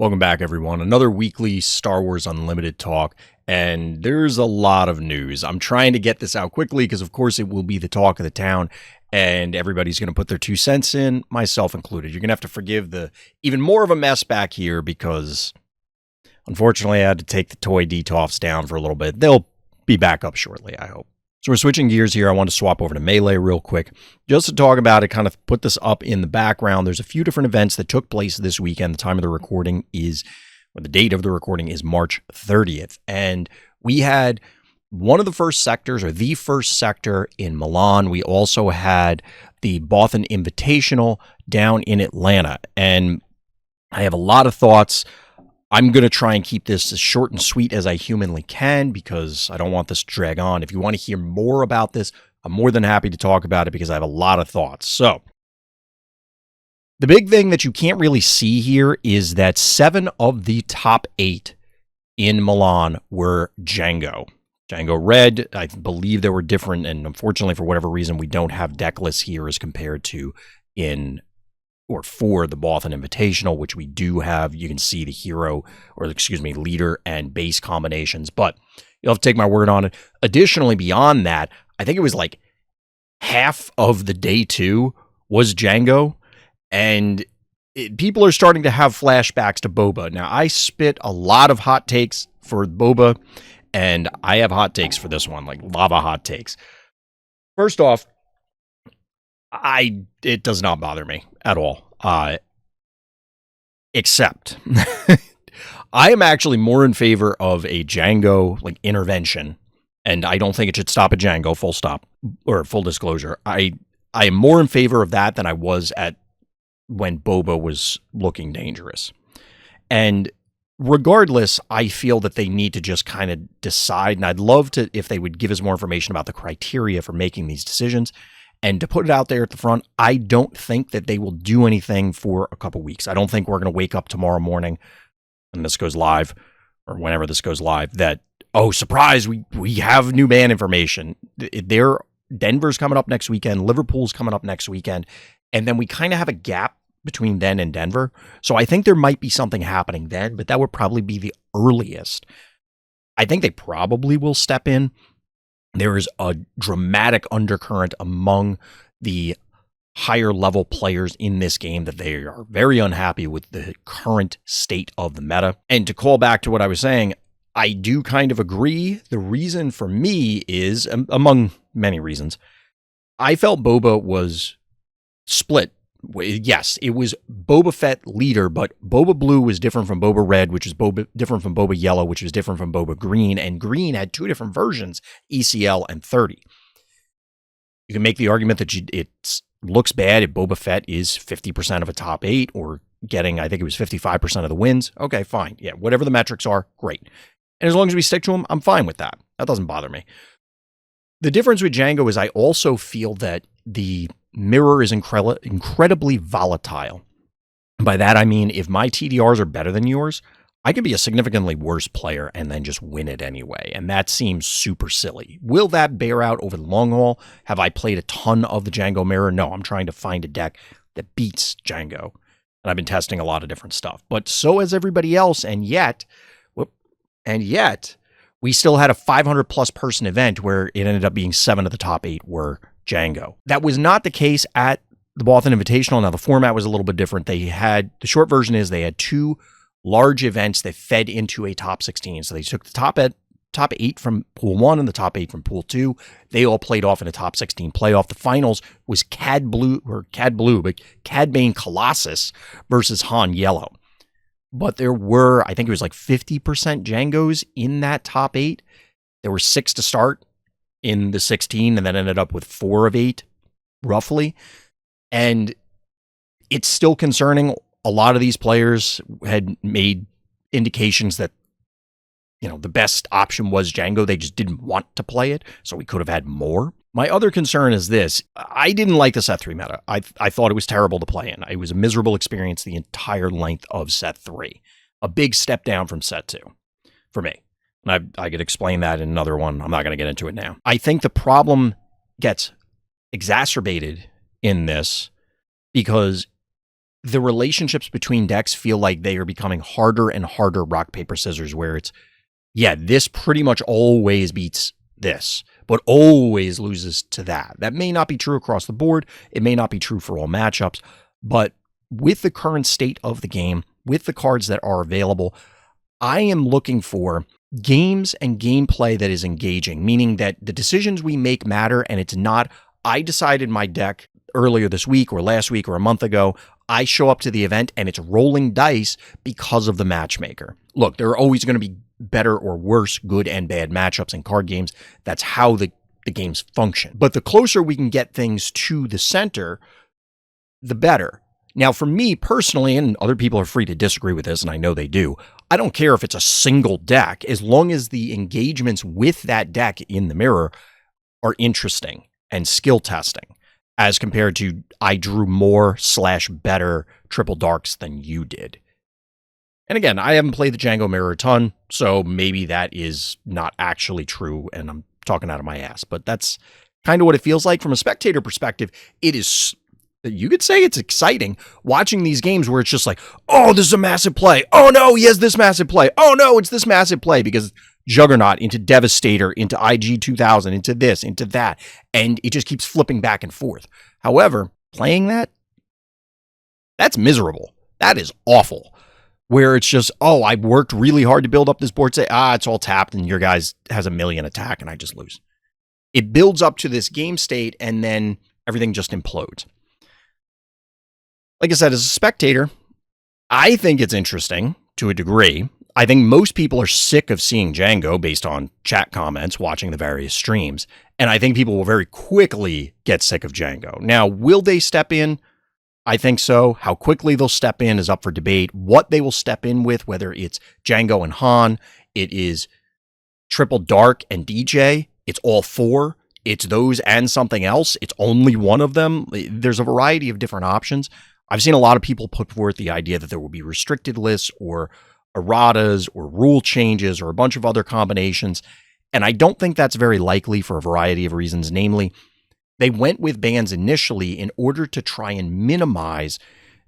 Welcome back, everyone. Another weekly Star Wars Unlimited talk, and there's a lot of news. I'm trying to get this out quickly because, of course, it will be the talk of the town, and everybody's going to put their 2 cents in, myself included. You're going to have to forgive the even more of a mess back here because, unfortunately, I had to take the toy DTOFs down for a little bit. They'll be back up shortly, I hope. So we're switching gears here. I want to swap over to Melee real quick just to talk about it, kind of put this up in the background. There's a few different events that took place this weekend. The time of the recording is, or the date of the recording is March 30th. And we had one of the first sectors, or the first sector in Milan. We also had the Bothan Invitational down in Atlanta. And I have a lot of thoughts. I'm going to try and keep this as short and sweet as I humanly can because I don't want this to drag on. If you want to hear more about this, I'm more than happy to talk about it because I have a lot of thoughts. So, the big thing that you can't really see here is that 7 of the top 8 in Milan were Django. Django Red, I believe there were different, and unfortunately for whatever reason, we don't have deck lists here as compared to for the Bothan Invitational, which we do have. You can see the hero, leader and base combinations, but you'll have to take my word on it. Additionally, beyond that, I think it was like half of the day 2 was Django, and people are starting to have flashbacks to Boba. Now, I spit a lot of hot takes for Boba, and I have hot takes for this one, like lava hot takes. First off, it does not bother me at all. Except I am actually more in favor of a Django intervention, and I don't think it should stop at Django, full stop, or full disclosure. I am more in favor of that than I was at when Boba was looking dangerous. And regardless, I feel that they need to just kind of decide, and I'd love to if they would give us more information about the criteria for making these decisions. And to put it out there at the front, I don't think that they will do anything for a couple weeks. I don't think we're going to wake up tomorrow morning, and this goes live, or whenever this goes live, that, oh, surprise, we have new ban information. Denver's coming up next weekend, Liverpool's coming up next weekend, and then we kind of have a gap between then and Denver. So I think there might be something happening then, but that would probably be the earliest. I think they probably will step in. There is a dramatic undercurrent among the higher level players in this game that they are very unhappy with the current state of the meta. And to call back to what I was saying, I do kind of agree. The reason for me is, among many reasons, I felt Boba was split. Yes, it was Boba Fett leader, but Boba Blue was different from Boba Red, which is different from Boba Yellow, which was different from Boba Green, and Green had 2 different versions, ECL and 30. You can make the argument that it looks bad if Boba Fett is 50% of a top 8 or getting, I think it was 55% of the wins. Okay, fine. Yeah, whatever the metrics are, great. And as long as we stick to them, I'm fine with that. That doesn't bother me. The difference with Django is I also feel that the mirror is incredibly volatile. By that, I mean, if my TDRs are better than yours, I could be a significantly worse player and then just win it anyway. And that seems super silly. Will that bear out over the long haul? Have I played a ton of the Django mirror? No, I'm trying to find a deck that beats Django. And I've been testing a lot of different stuff. But so has everybody else. And yet, we still had a 500 plus person event where it ended up being 7 of the top 8 were Django. That was not the case at the Bothan Invitational. Now, the format was a little bit different. The short version is they had 2 large events that fed into a top 16. So they took the top 8 from Pool 1 and the top 8 from Pool 2. They all played off in a top 16 playoff. The finals was Cad Bane Colossus versus Han Yellow. But there were, I think it was like 50% Djangos in that top 8. There were 6 to start in the 16, and then ended up with 4 of 8, roughly. And it's still concerning. A lot of these players had made indications that, the best option was Django. They just didn't want to play it, so we could have had more. My other concern is this. I didn't like the set 3 meta. I thought it was terrible to play in. It was a miserable experience the entire length of set 3. A big step down from set 2 for me. And I could explain that in another one. I'm not going to get into it now. I think the problem gets exacerbated in this because the relationships between decks feel like they are becoming harder and harder rock, paper, scissors, where it's, yeah, this pretty much always beats this, but always loses to that. That may not be true across the board. It may not be true for all matchups, but with the current state of the game, with the cards that are available, I am looking for games and gameplay that is engaging, meaning that the decisions we make matter, and it's not, I decided my deck earlier this week or last week or a month ago. I show up to the event and it's rolling dice because of the matchmaker. Look, there are always going to be better or worse, good and bad matchups in card games. That's how the games function. But the closer we can get things to the center, the better. Now, for me personally, and other people are free to disagree with this, and I know they do, I don't care if it's a single deck, as long as the engagements with that deck in the mirror are interesting and skill testing, as compared to I drew more / better triple darks than you did. And again, I haven't played the Django mirror a ton, so maybe that is not actually true, and I'm talking out of my ass. But that's kind of what it feels like. From a spectator perspective, it is, you could say it's exciting watching these games where it's just like, oh, this is a massive play. Oh, no, he has this massive play. Oh, no, it's this massive play, because Juggernaut into Devastator, into IG 2000, into this, into that, and it just keeps flipping back and forth. However, playing that's miserable. That is awful. Where it's just, oh, I worked really hard to build up this board. Say, it's all tapped and your guys has a million attack and I just lose. It builds up to this game state and then everything just implodes. Like I said, as a spectator, I think it's interesting to a degree. I think most people are sick of seeing Django based on chat comments, watching the various streams. And I think people will very quickly get sick of Django. Now, will they step in? I think so. How quickly they'll step in is up for debate. What they will step in with, whether it's Django and Han, it is Triple Dark and DJ, it's all four, it's those and something else, it's only one of them. There's a variety of different options. I've seen a lot of people put forth the idea that there will be restricted lists or erratas or rule changes or a bunch of other combinations, and I don't think that's very likely for a variety of reasons. Namely, they went with bans initially in order to try and minimize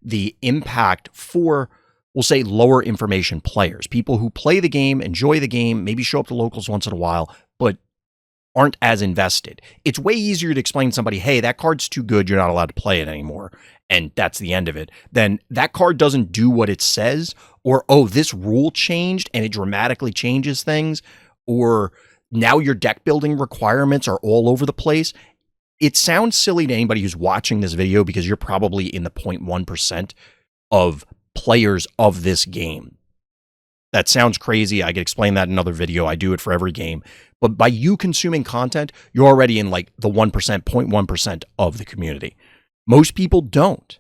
the impact for, we'll say, lower information players, people who play the game, enjoy the game, maybe show up to locals once in a while, but aren't as invested. It's way easier to explain to somebody, hey, that card's too good, you're not allowed to play it anymore, and that's the end of it, than that card doesn't do what it says, or, oh, this rule changed and it dramatically changes things, or now your deck building requirements are all over the place. It sounds silly to anybody who's watching this video because you're probably in the 0.1% of players of this game. That sounds crazy. I could explain that in another video. I do it for every game. But by you consuming content, you're already in like the 1%, 0.1% of the community. Most people don't.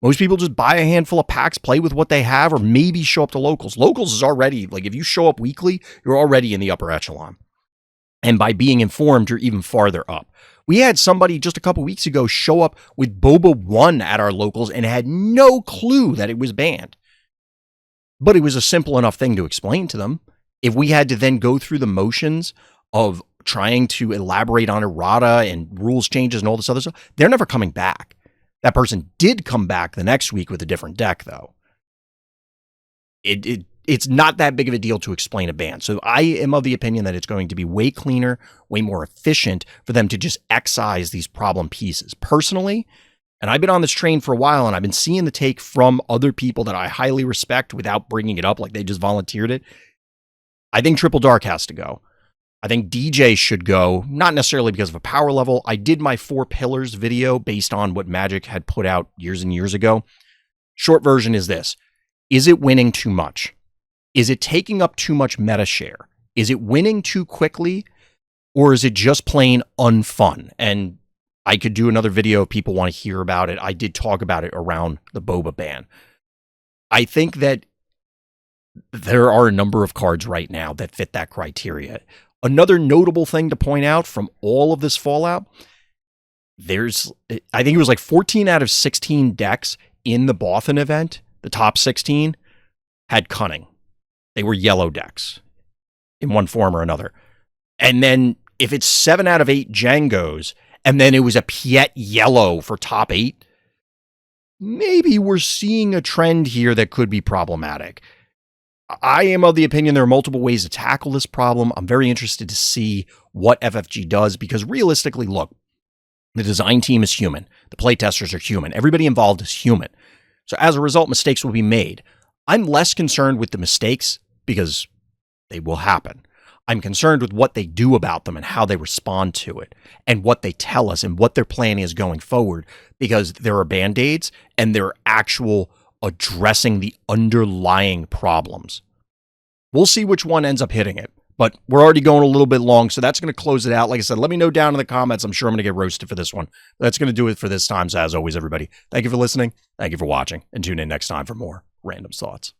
Most people just buy a handful of packs, play with what they have, or maybe show up to locals. Locals is already, like, if you show up weekly, you're already in the upper echelon. And by being informed, you're even farther up. We had somebody just a couple weeks ago show up with Boba 1 at our locals and had no clue that it was banned. But it was a simple enough thing to explain to them. If we had to then go through the motions of trying to elaborate on errata and rules changes and all this other stuff, they're never coming back. That person did come back the next week with a different deck, though. It's not that big of a deal to explain a ban. So I am of the opinion that it's going to be way cleaner, way more efficient for them to just excise these problem pieces. Personally, and I've been on this train for a while, and I've been seeing the take from other people that I highly respect without bringing it up, like they just volunteered it. I think Triple Dark has to go. I think DJ should go, not necessarily because of a power level. I did my 4 pillars video based on what Magic had put out years and years ago. Short version is this. Is it winning too much? Is it taking up too much meta share? Is it winning too quickly? Or is it just plain unfun? And I could do another video if people want to hear about it. I did talk about it around the Boba ban. I think that there are a number of cards right now that fit that criteria. Another notable thing to point out from all of this fallout, I think it was like 14 out of 16 decks in the Bothan event, the top 16, had Cunning. They were yellow decks in one form or another. And then if it's 7 out of 8 Djangos, and then it was a Piet yellow for top 8, maybe we're seeing a trend here that could be problematic. I am of the opinion there are multiple ways to tackle this problem. I'm very interested to see what FFG does because realistically, look, the design team is human. The playtesters are human. Everybody involved is human. So as a result, mistakes will be made. I'm less concerned with the mistakes because they will happen. I'm concerned with what they do about them and how they respond to it and what they tell us and what their plan is going forward because there are band-aids and there are actual addressing the underlying problems. We'll see which one ends up hitting it, but we're already going a little bit long, so that's going to close it out. Like I said, let me know down in the comments. I'm sure I'm going to get roasted for this one. That's going to do it for this time. So as always, everybody, thank you for listening. Thank you for watching, and tune in next time for more Random Thoughts.